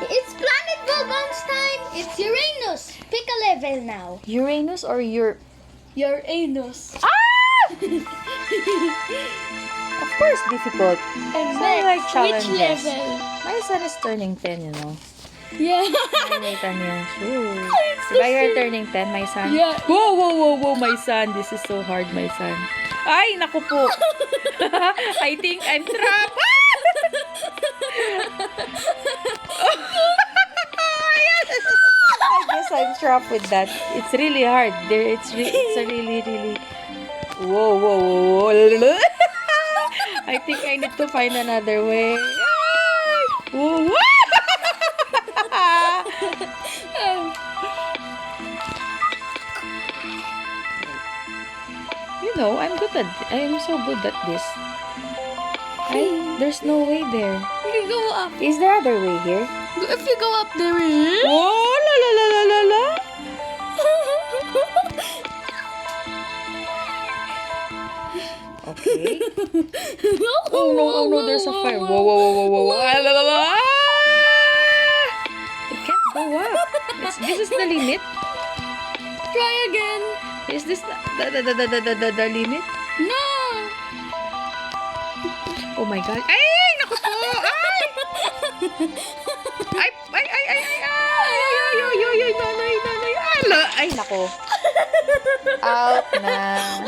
It's Planet Bob-omb's time. It's Uranus. Pick a level now. Uranus or Uranus. Of course, difficult. And So I like next, which challenges. level? My son is turning 10, you know. Yeah. Nakita niya. Sure. It's Diba the you're same. turning 10, my son? Yeah. Whoa, whoa, whoa, whoa, my son. This is so hard, my son. Ay, naku po. I think I'm trapped. I guess I'm trapped with that. It's really hard. It's a really, really... Whoa, whoa, whoa, whoa. I think I need to find another way. Ay! Whoa, whoa. You know, I'm so good at this. There's no way there. You go up. Is there other way here? If you go up there, eh? Oh, la la la la la la. Okay. Oh no, there's a fire. Whoa, whoa, whoa, whoa, whoa. Ah, la, la, la. Ah! It can't go up. This is the limit. Try again. Is this the limit? No. Oh my God. Ay, naku po. Ay! Ay, nanay. Ay, naku. Out na.